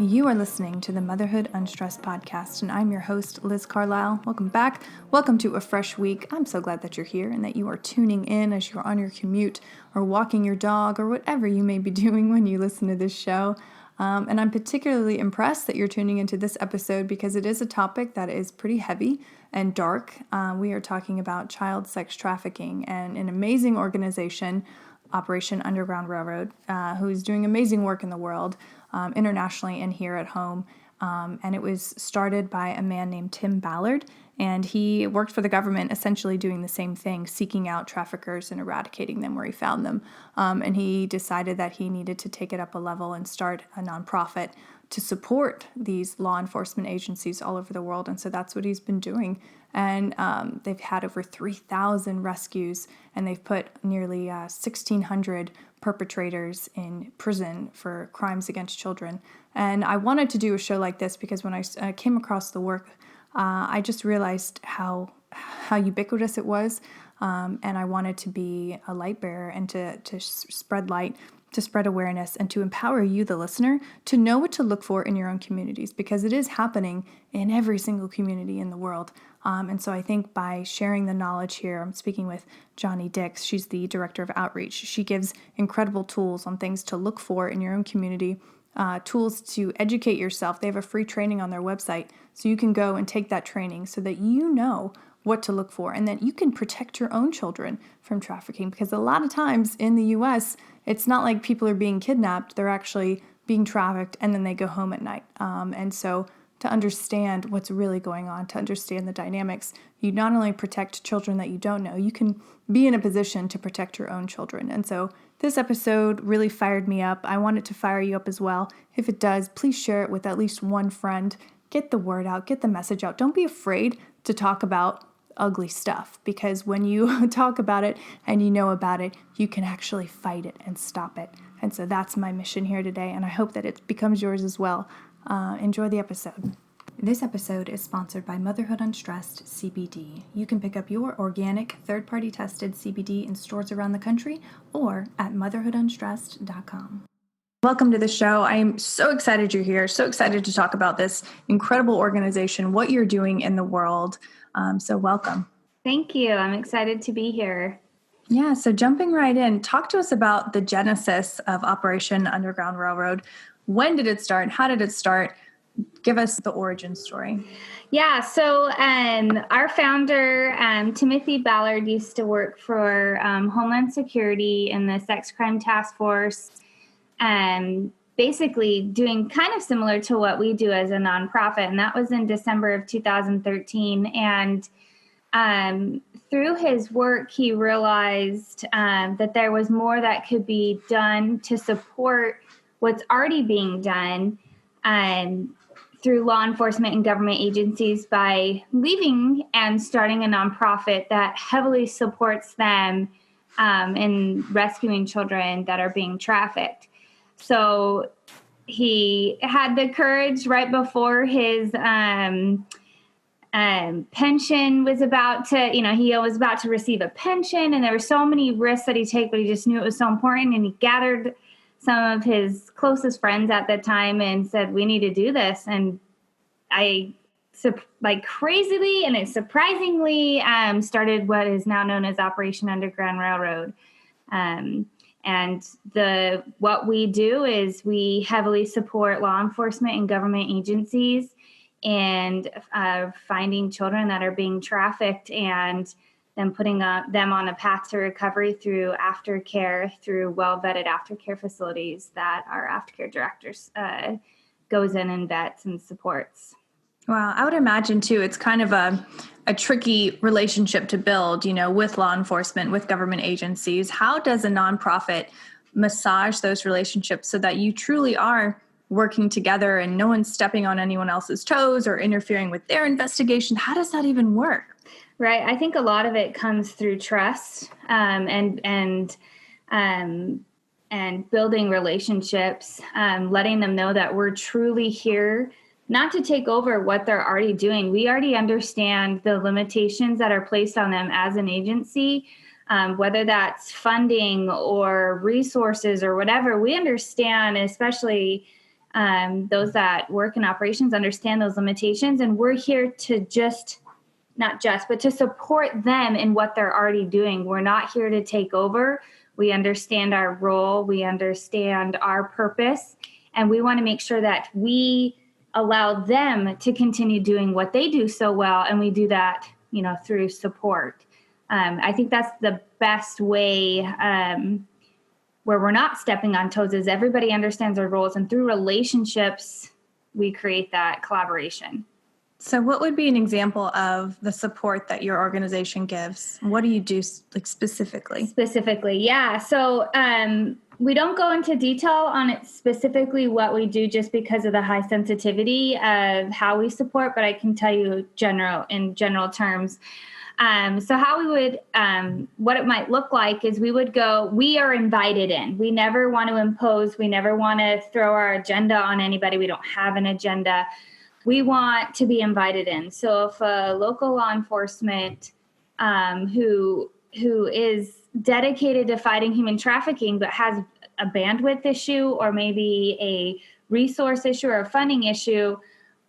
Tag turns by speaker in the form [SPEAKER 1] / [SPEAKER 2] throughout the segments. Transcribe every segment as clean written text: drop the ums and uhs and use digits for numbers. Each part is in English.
[SPEAKER 1] You are listening to the Motherhood Unstressed podcast, and I'm your host, Liz Carlisle. Welcome back. Welcome to a fresh week. I'm so glad that you're here and that you are tuning in as you're on your commute or walking your dog or whatever you may be doing when you listen to this show. And I'm particularly impressed that you're tuning into this episode because it is a topic that is pretty heavy and dark. We are talking about child sex trafficking and an amazing organization, Operation Underground Railroad, who is doing amazing work in the world, internationally and here at home. And it was started by a man named Tim Ballard, and he worked for the government essentially doing the same thing, seeking out traffickers and eradicating them where he found them. And he decided that he needed to take it up a level and start a nonprofit to support these law enforcement agencies all over the world. And so that's what he's been doing. And they've had over 3,000 rescues, and they've put nearly 1,600 perpetrators in prison for crimes against children. And I wanted to do a show like this because when I came across the work, I just realized how ubiquitous it was. And I wanted to be a light bearer and to spread light, to spread awareness, and to empower you, the listener, to know what to look for in your own communities, because it is happening in every single community in the world. And so I think by sharing the knowledge here, I'm speaking with Jani Dix. She's the director of outreach. She gives incredible tools on things to look for in your own community, tools to educate yourself. They have a free training on their website, so you can go and take that training so that you know what to look for and that you can protect your own children from trafficking. Because a lot of times in the U.S., it's not like people are being kidnapped. They're actually being trafficked and then they go home at night. And so to understand what's really going on, to understand the dynamics, you not only protect children that you don't know, you can be in a position to protect your own children. And so this episode really fired me up. I want it to fire you up as well. If it does, please share it with at least one friend. Get the word out, get the message out. Don't be afraid to talk about ugly stuff, because when you talk about it and you know about it, you can actually fight it and stop it. And so that's my mission here today, and I hope that it becomes yours as well. Enjoy the episode. This episode is sponsored by Motherhood Unstressed CBD. You can pick up your organic, third-party tested CBD in stores around the country or at motherhoodunstressed.com. Welcome to the show. I am so excited you're here, so excited to talk about this incredible organization, what you're doing in the world. So welcome.
[SPEAKER 2] Thank you. I'm excited to be here.
[SPEAKER 1] Yeah, so jumping right in, talk to us about the genesis of Operation Underground Railroad. When did it start? How did it start? Give us the origin story.
[SPEAKER 2] Yeah, so our founder, Timothy Ballard, used to work for Homeland Security in the Sex Crime Task Force, basically doing kind of similar to what we do as a nonprofit, and that was in December of 2013. And through his work, he realized that there was more that could be done to support what's already being done through law enforcement and government agencies by leaving and starting a nonprofit that heavily supports them in rescuing children that are being trafficked. So he had the courage right before his pension was about to, he was about to receive a pension, and there were so many risks that he took, but he just knew it was so important. And he gathered some of his closest friends at the time and said, we need to do this. And I, crazily and surprisingly, started what is now known as Operation Underground Railroad. And what we do is we heavily support law enforcement and government agencies and finding children that are being trafficked and then putting them on a path to recovery through aftercare, through well-vetted aftercare facilities that our aftercare directors goes in and vets and supports.
[SPEAKER 1] Wow, I would imagine too, it's kind of a tricky relationship to build, with law enforcement, with government agencies. How does a nonprofit massage those relationships so that you truly are working together and no one's stepping on anyone else's toes or interfering with their investigation? How does that even work?
[SPEAKER 2] Right. I think a lot of it comes through trust and building relationships, letting them know that we're truly here not to take over what they're already doing. We already understand the limitations that are placed on them as an agency, whether that's funding or resources or whatever. We understand, especially those that work in operations understand those limitations. And we're here to but to support them in what they're already doing. We're not here to take over. We understand our role. We understand our purpose. And we want to make sure that we allow them to continue doing what they do so well. And we do that, through support. I think that's the best way where we're not stepping on toes is everybody understands their roles. And through relationships, we create that collaboration.
[SPEAKER 1] So what would be an example of the support that your organization gives? What do you do specifically?
[SPEAKER 2] Specifically, yeah. So we don't go into detail on it specifically what we do just because of the high sensitivity of how we support, but I can tell you in general terms. So how we would, what it might look like is we are invited in. We never want to impose. We never want to throw our agenda on anybody. We don't have an agenda. We want to be invited in. So if a local law enforcement who is dedicated to fighting human trafficking but has a bandwidth issue or maybe a resource issue or a funding issue,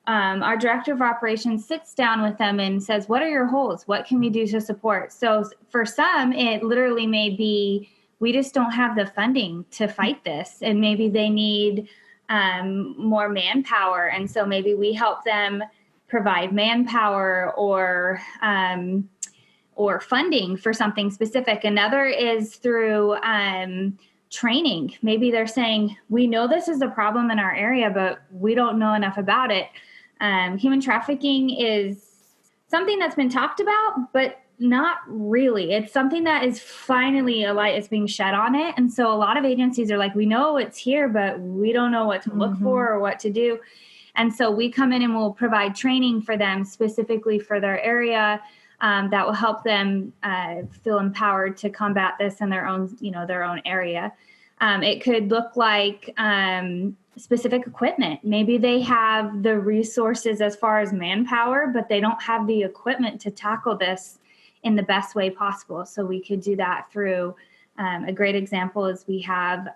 [SPEAKER 2] our director of operations sits down with them and says, what are your holes? What can we do to support? So for some, it literally may be, we just don't have the funding to fight this. And maybe they need more manpower. And so maybe we help them provide manpower or funding for something specific. Another is through training. Maybe they're saying, we know this is a problem in our area, but we don't know enough about it. Human trafficking is something that's been talked about, but not really. It's something that is finally a light is being shed on it. And so a lot of agencies are like, we know it's here, but we don't know what to look for or what to do. And so we come in and we'll provide training for them specifically for their area that will help them feel empowered to combat this in their own area. It could look like specific equipment. Maybe they have the resources as far as manpower, but they don't have the equipment to tackle this in the best way possible. So we could do that through a great example is we have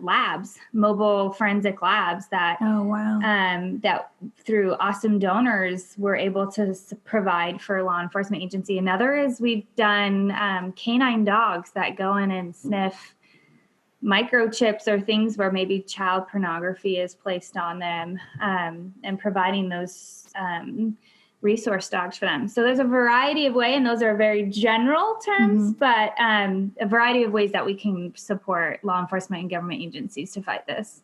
[SPEAKER 2] labs, mobile forensic labs that that through awesome donors we're able to provide for a law enforcement agency. Another is we've done canine dogs that go in and sniff microchips or things where maybe child pornography is placed on them, and providing those resource dogs for them. So there's a variety of ways, and those are very general terms, but a variety of ways that we can support law enforcement and government agencies to fight this.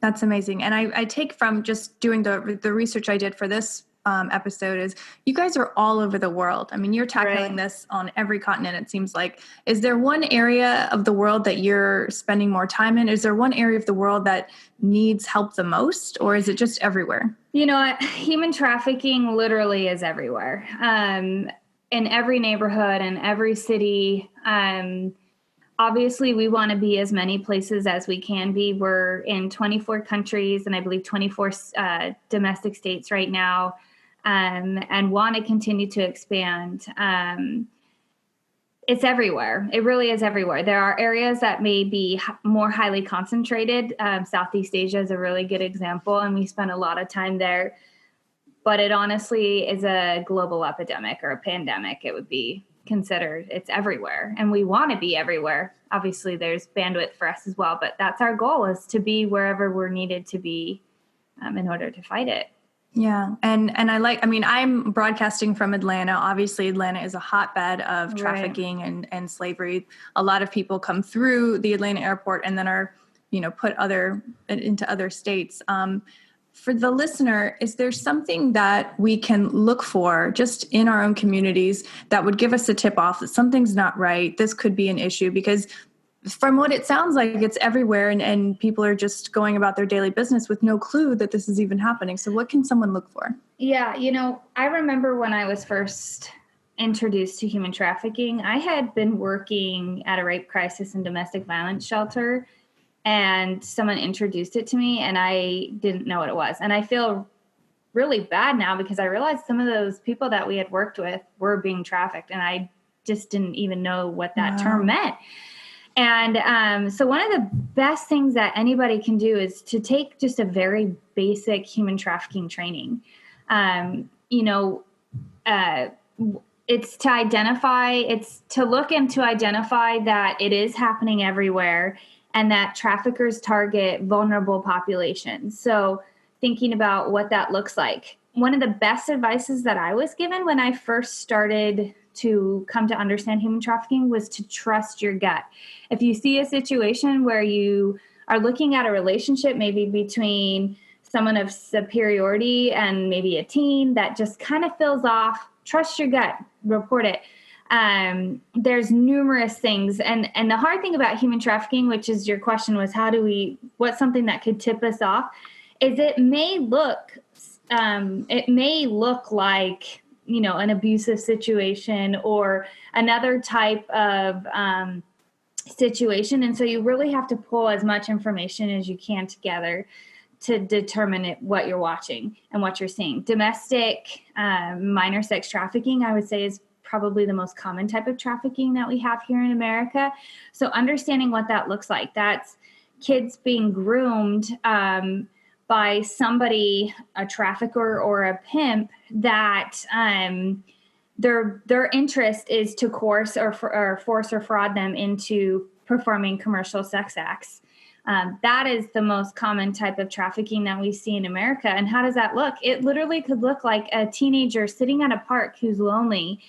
[SPEAKER 1] That's amazing. And I take from just doing the research I did for this episode is you guys are all over the world. I mean, you're tackling this on every continent, it seems like. Is there one area of the world that you're spending more time in? Is there one area of the world that needs help the most, or is it just everywhere?
[SPEAKER 2] Human trafficking literally is everywhere. In every neighborhood, in every city. Obviously, we want to be as many places as we can be. We're in 24 countries and I believe 24 domestic states right now, and want to continue to expand. It's everywhere. It really is everywhere. There are areas that may be more highly concentrated. Southeast Asia is a really good example, and we spend a lot of time there. But it honestly is a global epidemic or a pandemic. It would be considered. It's everywhere, and we want to be everywhere. Obviously, there's bandwidth for us as well, but that's our goal, is to be wherever we're needed to be in order to fight it.
[SPEAKER 1] Yeah. And I'm broadcasting from Atlanta. Obviously, Atlanta is a hotbed of trafficking and slavery. A lot of people come through the Atlanta airport and then are, put into other states. For the listener, is there something that we can look for just in our own communities that would give us a tip off that something's not right? This could be an issue, because from what it sounds like, it's everywhere and people are just going about their daily business with no clue that this is even happening. So what can someone look for?
[SPEAKER 2] Yeah, I remember when I was first introduced to human trafficking, I had been working at a rape crisis and domestic violence shelter, and someone introduced it to me and I didn't know what it was. And I feel really bad now because I realized some of those people that we had worked with were being trafficked, and I just didn't even know what that term meant. And so one of the best things that anybody can do is to take just a very basic human trafficking training. You know, it's to look and to identify that it is happening everywhere and that traffickers target vulnerable populations. So thinking about what that looks like. One of the best advices that I was given when I first started to come to understand human trafficking was to trust your gut. If you see a situation where you are looking at a relationship, maybe between someone of superiority and maybe a teen that just kind of feels off, trust your gut, report it. There's numerous things. And the hard thing about human trafficking, which is your question was, what's something that could tip us off, is it may look like, you know, an abusive situation or another type of situation. And so you really have to pull as much information as you can together to determine what you're watching and what you're seeing. Domestic minor sex trafficking, I would say, is probably the most common type of trafficking that we have here in America. So understanding what that looks like, that's kids being groomed by somebody, a trafficker or a pimp, that their interest is to coerce or force or fraud them into performing commercial sex acts. That is the most common type of trafficking that we see in America. And how does that look? It literally could look like a teenager sitting at a park who's lonely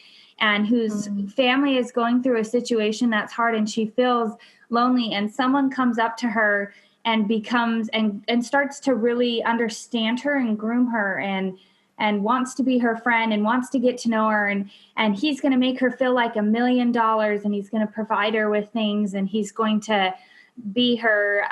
[SPEAKER 2] and whose family is going through a situation that's hard and she feels lonely, and someone comes up to her and becomes and starts to really understand her and groom her and wants to be her friend and wants to get to know her, and he's going to make her feel like $1 million, and he's going to provide her with things, and he's going to be her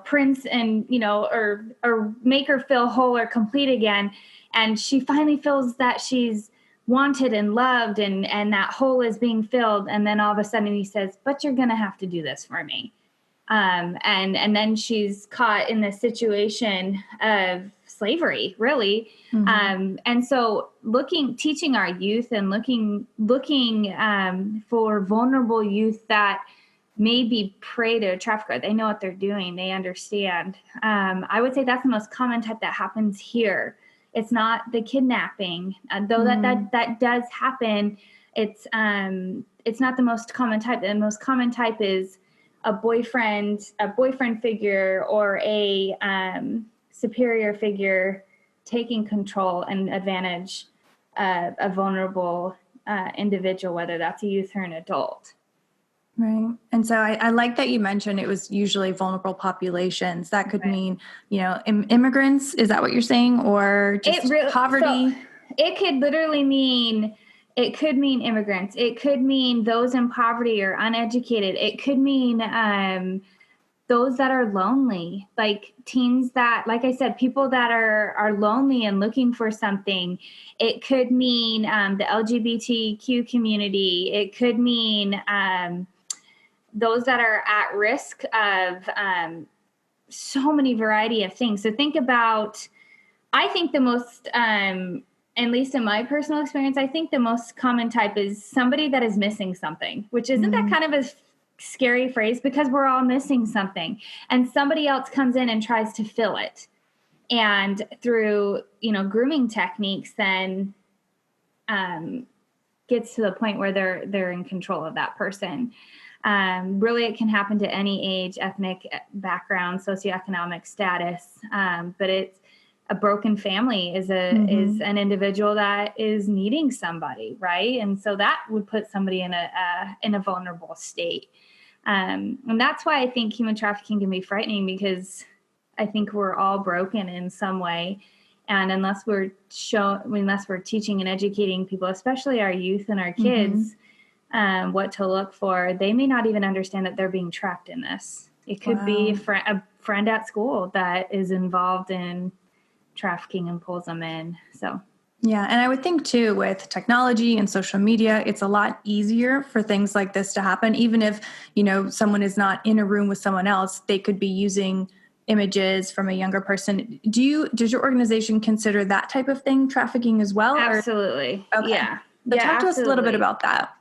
[SPEAKER 2] prince, and or make her feel whole or complete again. And she finally feels that she's wanted and loved, and that hole is being filled. And then all of a sudden he says, but you're going to have to do this for me. And then she's caught in this situation of slavery, really. Mm-hmm. And so teaching our youth and looking for vulnerable youth that may be prey to a trafficker. They know what they're doing. They understand. I would say that's the most common type that happens here. It's not the kidnapping, though that does happen. It's not the most common type. The most common type is a boyfriend figure or a superior figure taking control and advantage of a vulnerable individual, whether that's a youth or an adult.
[SPEAKER 1] Right. And so I like that you mentioned it was usually vulnerable populations. That could mean, immigrants. Is that what you're saying? Or just poverty?
[SPEAKER 2] So it could literally mean, it could mean immigrants. It could mean those in poverty or uneducated. It could mean those that are lonely, like teens that, like I said, people that are lonely and looking for something. It could mean the LGBTQ community. It could mean those that are at risk of so many variety of things. So think about, I think the most, at least in my personal experience, I think the most common type is somebody that is missing something, which isn't that kind of a scary phrase, because we're all missing something, and somebody else comes in and tries to fill it. And through, grooming techniques, then gets to the point where they're in control of that person. Really, it can happen to any age, ethnic background, socioeconomic status. But it's a broken family is an individual that is needing somebody, right? And so that would put somebody in a vulnerable state. And that's why I think human trafficking can be frightening, because I think we're all broken in some way. And unless we're teaching and educating people, especially our youth and our kids, what to look for, they may not even understand that they're being trapped in this. It could be a friend at school that is involved in trafficking and pulls them in. So
[SPEAKER 1] yeah. And I would think too, with technology and social media, it's a lot easier for things like this to happen. Even if, someone is not in a room with someone else, they could be using images from a younger person. Does your organization consider that type of thing trafficking as well?
[SPEAKER 2] Absolutely.
[SPEAKER 1] Okay.
[SPEAKER 2] Yeah.
[SPEAKER 1] So talk to us a little bit about that.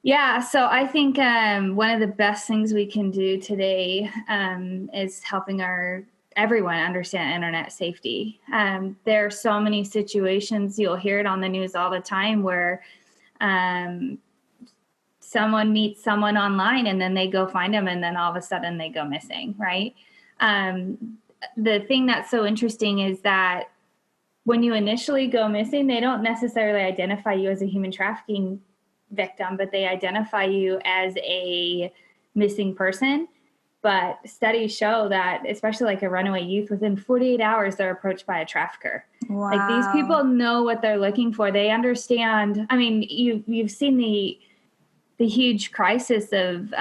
[SPEAKER 2] Yeah, so I think one of the best things we can do today is helping everyone understand internet safety. There are so many situations, you'll hear it on the news all the time, where um, someone meets someone online and then they go find them, and then all of a sudden they go missing, right? The thing that's so interesting is that when you initially go missing, they don't necessarily identify you as a human trafficking victim, but they identify you as a missing person. But studies show that, especially like a runaway youth, within 48 hours, they're approached by a trafficker.
[SPEAKER 1] Wow.
[SPEAKER 2] Like, these people know what they're looking for. They understand. I mean, you've seen the huge crisis of,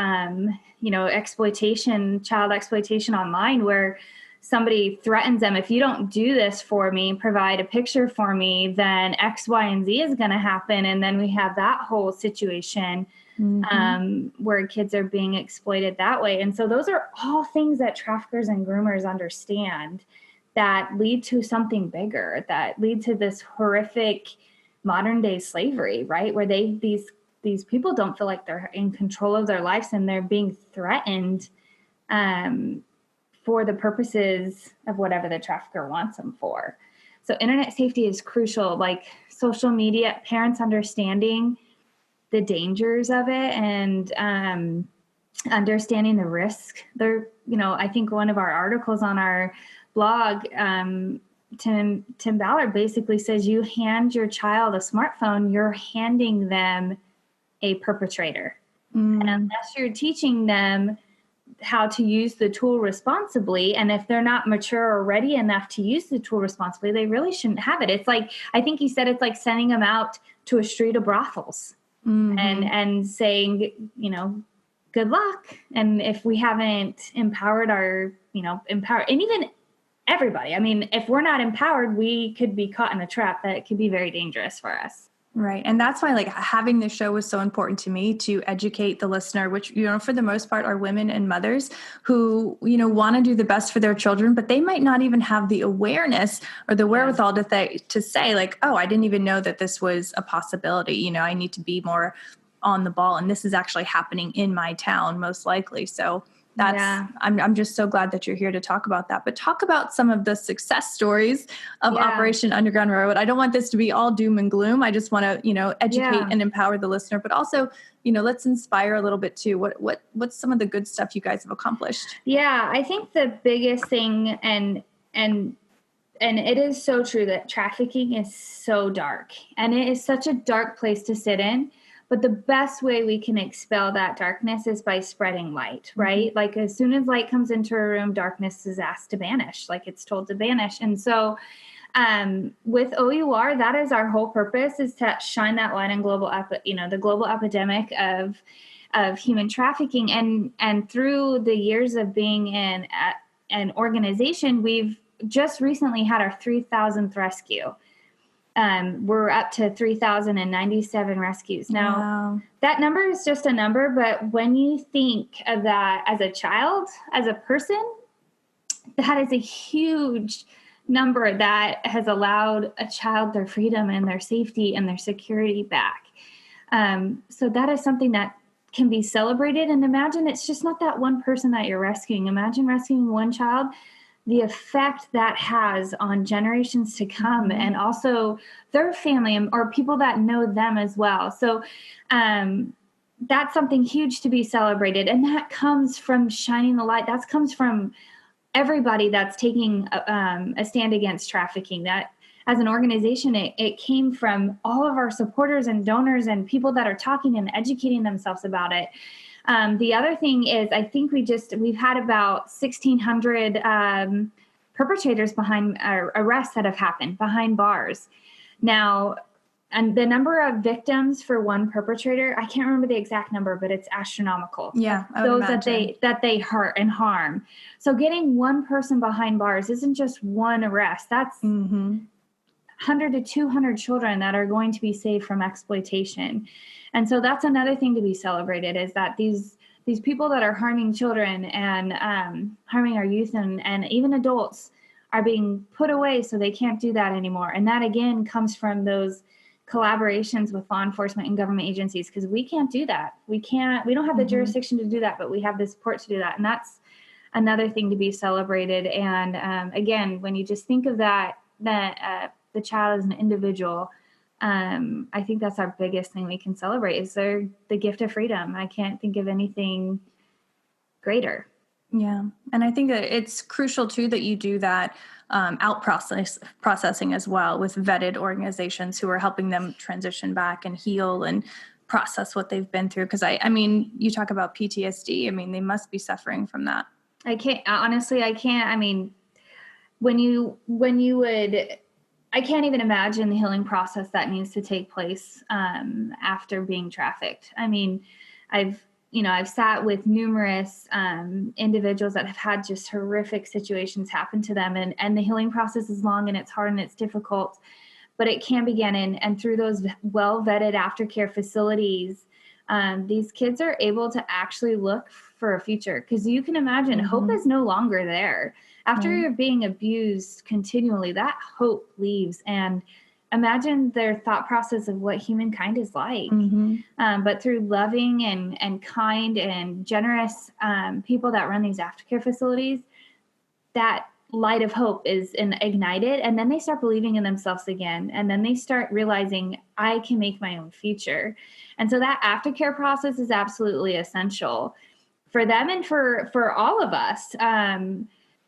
[SPEAKER 2] exploitation, child exploitation online, where somebody threatens them, if you don't do this for me, provide a picture for me, then X, Y, and Z is going to happen. And then we have that whole situation where kids are being exploited that way. And so those are all things that traffickers and groomers understand that lead to something bigger, that lead to this horrific modern day slavery, right? Where these people don't feel like they're in control of their lives, and they're being threatened for the purposes of whatever the trafficker wants them for. So internet safety is crucial, like social media, parents understanding the dangers of it, and understanding the risk. I think one of our articles on our blog, Tim Ballard basically says, you hand your child a smartphone, you're handing them a perpetrator. And unless you're teaching them how to use the tool responsibly, and if they're not mature or ready enough to use the tool responsibly, they really shouldn't have it. It's like, I think he said, it's like sending them out to a street of brothels and saying, good luck. And if we haven't empowered and even everybody, I mean, if we're not empowered, we could be caught in a trap that could be very dangerous for us.
[SPEAKER 1] Right. And that's why, like, having this show was so important to me, to educate the listener, which, for the most part are women and mothers who, want to do the best for their children, but they might not even have the awareness or the wherewithal to say, like, oh, I didn't even know that this was a possibility. I need to be more on the ball. And this is actually happening in my town, most likely. So I'm just so glad that you're here to talk about that. But talk about some of the success stories of Operation Underground Railroad. I don't want this to be all doom and gloom. I just want to, educate and empower the listener, but also, let's inspire a little bit too. What's some of the good stuff you guys have accomplished?
[SPEAKER 2] Yeah, I think the biggest thing, and it is so true, that trafficking is so dark, and it is such a dark place to sit in. But the best way we can expel that darkness is by spreading light, right? Like, as soon as light comes into a room, darkness is asked to vanish, like it's told to vanish. And so with O.U.R, that is our whole purpose, is to shine that light on the global epidemic of human trafficking. And through the years of being in an organization, we've just recently had our 3,000th rescue. We're up to 3,097 rescues. Now, that number is just a number, but when you think of that as a child, as a person, that is a huge number that has allowed a child their freedom and their safety and their security back. So that is something that can be celebrated. And imagine, it's just not that one person that you're rescuing. Imagine rescuing one child, the effect that has on generations to come, and also their family or people that know them as well. So that's something huge to be celebrated. And that comes from shining the light. That comes from everybody that's taking a stand against trafficking. That, as an organization, it came from all of our supporters and donors and people that are talking and educating themselves about it. The other thing is, I think we've had about 1,600 perpetrators behind arrests that have happened behind bars. Now, and the number of victims for one perpetrator, I can't remember the exact number, but it's astronomical.
[SPEAKER 1] Yeah,
[SPEAKER 2] those that they hurt and harm. So getting one person behind bars isn't just one arrest. That's 100 to 200 children that are going to be saved from exploitation. And so that's another thing to be celebrated, is that these people that are harming children and harming our youth and even adults are being put away so they can't do that anymore. And that, again, comes from those collaborations with law enforcement and government agencies, because we can't do that. We don't have the jurisdiction to do that, but we have the support to do that. And that's another thing to be celebrated. And again, when you just think of that the child as an individual, I think that's our biggest thing we can celebrate is the gift of freedom. I can't think of anything greater.
[SPEAKER 1] Yeah. And I think that it's crucial too that you do that processing as well with vetted organizations who are helping them transition back and heal and process what they've been through. Because I mean, you talk about PTSD. I mean, they must be suffering from that.
[SPEAKER 2] I can't. I mean, I can't even imagine the healing process that needs to take place after being trafficked. I mean, I've sat with numerous individuals that have had just horrific situations happen to them, and the healing process is long and it's hard and it's difficult, but it can begin. And through those well-vetted aftercare facilities, these kids are able to actually look for a future, because you can imagine hope is no longer there. After you're being abused continually, that hope leaves. And imagine their thought process of what humankind is like. But through loving and kind and generous people that run these aftercare facilities, that light of hope is ignited, and then they start believing in themselves again, and then they start realizing I can make my own future. And so that aftercare process is absolutely essential for them and for all of us.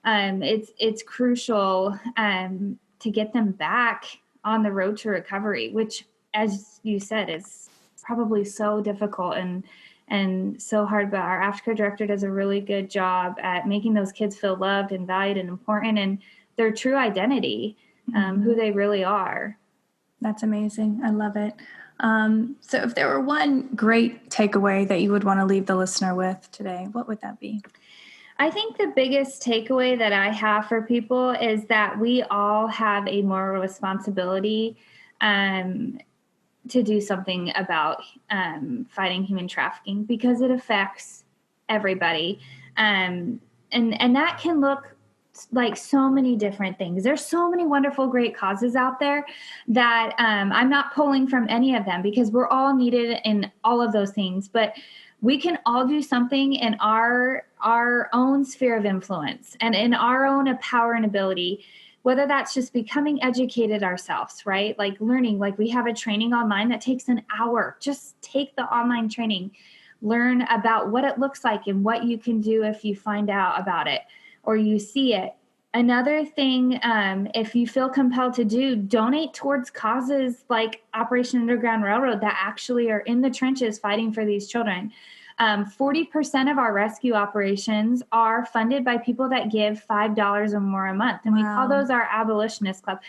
[SPEAKER 2] It's crucial to get them back on the road to recovery, which, as you said, is probably so difficult and so hard. But our aftercare director does a really good job at making those kids feel loved and valued and important, and their true identity, who they really are.
[SPEAKER 1] That's amazing. I love it. So if there were one great takeaway that you would want to leave the listener with today, what would that be?
[SPEAKER 2] I think the biggest takeaway that I have for people is that we all have a moral responsibility to do something about fighting human trafficking, because it affects everybody. And that can look like so many different things. There's so many wonderful, great causes out there that I'm not pulling from any of them, because we're all needed in all of those things. But we can all do something in our own sphere of influence and in our own power and ability, whether that's just becoming educated ourselves, right? Like learning, like we have a training online that takes an hour. Just take the online training, learn about what it looks like and what you can do if you find out about it or you see it. Another thing, if you feel compelled to donate towards causes like Operation Underground Railroad that actually are in the trenches fighting for these children. 40% of our rescue operations are funded by people that give $5 or more a month. And we call those our abolitionist club.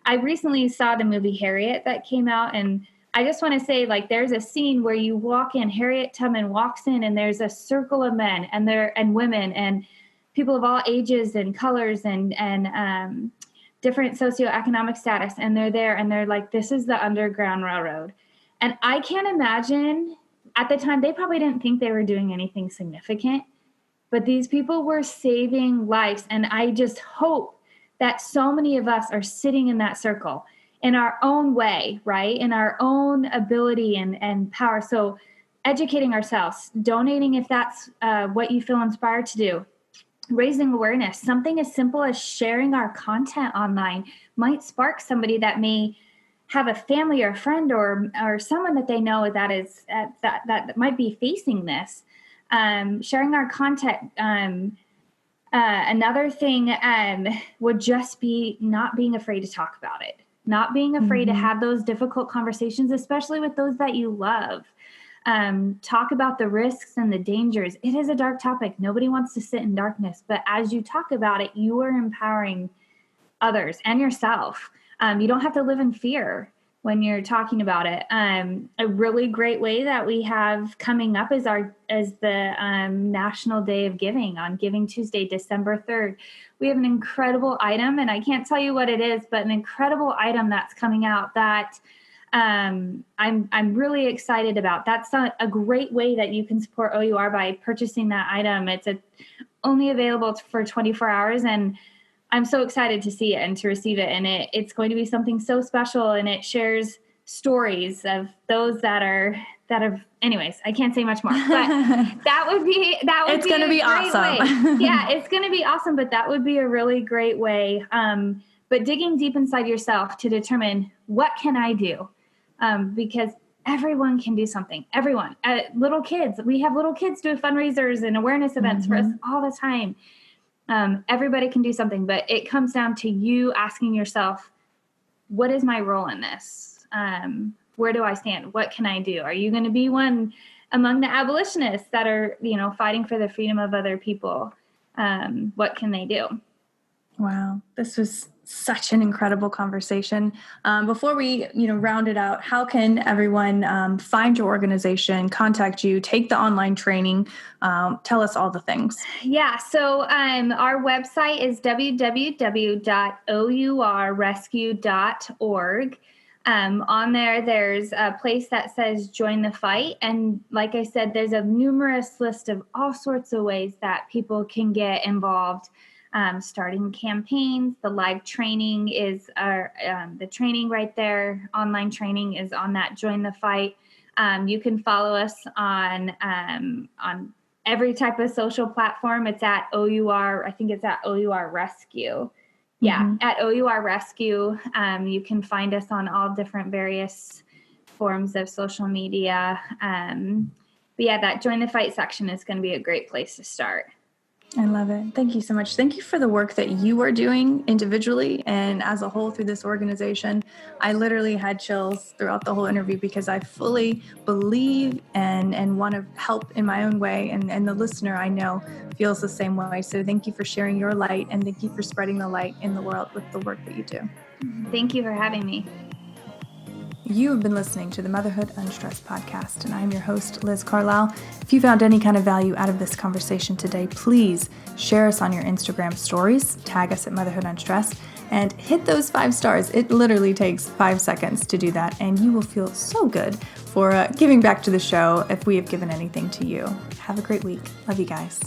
[SPEAKER 2] I recently saw the movie Harriet that came out, and I just want to say, like, there's a scene where you walk in, Harriet Tubman walks in, and there's a circle of men and women and people of all ages and colors and different socioeconomic status. And they're there and they're like, this is the Underground Railroad. And I can't imagine, at the time, they probably didn't think they were doing anything significant, but these people were saving lives. And I just hope that so many of us are sitting in that circle in our own way, right? In our own ability and power. So educating ourselves, donating if that's what you feel inspired to do, raising awareness. Something as simple as sharing our content online might spark somebody that may have a family or a friend or someone that they know that is that might be facing this. Sharing our content. Another thing would just be not being afraid to talk about it, not being afraid to have those difficult conversations, especially with those that you love. Talk about the risks and the dangers. It is a dark topic. Nobody wants to sit in darkness, but as you talk about it, you are empowering others and yourself. You don't have to live in fear when you're talking about it. A really great way that we have coming up is the National Day of Giving on Giving Tuesday, December 3rd. We have an incredible item, and I can't tell you what it is, but an incredible item that's coming out that I'm really excited about. That's a great way that you can support O.U.R. by purchasing that item. It's only available for 24 hours, and I'm so excited to see it and to receive it. And it's going to be something so special, and it shares stories of those that have, anyways, I can't say much more, but that would be
[SPEAKER 1] it's going to be awesome.
[SPEAKER 2] Yeah, it's going to be awesome, but that would be a really great way. But digging deep inside yourself to determine what can I do? Because everyone can do something. Everyone, little kids, we have little kids do fundraisers and awareness events for us all the time. Everybody can do something, but it comes down to you asking yourself, what is my role in this? Where do I stand? What can I do? Are you going to be one among the abolitionists that are, fighting for the freedom of other people? What can they do?
[SPEAKER 1] Wow. This was such an incredible conversation. Before we, round it out, how can everyone find your organization, contact you, take the online training? Tell us all the things.
[SPEAKER 2] Yeah. So our website is www.O.U.R rescue.org. On there's a place that says join the fight. And like I said, there's a numerous list of all sorts of ways that people can get involved. Starting campaigns, the live training is the training right there. Online training is on that Join the Fight. You can follow us on every type of social platform. It's at O.U.R. I think it's at O.U.R Rescue. Yeah, at O.U.R Rescue. You can find us on all different various forms of social media. But yeah, that Join the Fight section is going to be a great place to start.
[SPEAKER 1] I love it. Thank you so much. Thank you for the work that you are doing individually and as a whole through this organization. I literally had chills throughout the whole interview because I fully believe and want to help in my own way. And the listener I know feels the same way. So thank you for sharing your light and thank you for spreading the light in the world with the work that you do.
[SPEAKER 2] Thank you for having me.
[SPEAKER 1] You have been listening to the Motherhood Unstressed podcast, and I'm your host, Liz Carlisle. If you found any kind of value out of this conversation today, please share us on your Instagram stories, tag us at Motherhood Unstressed, and hit those 5 stars. It literally takes 5 seconds to do that, and you will feel so good for giving back to the show if we have given anything to you. Have a great week. Love you guys.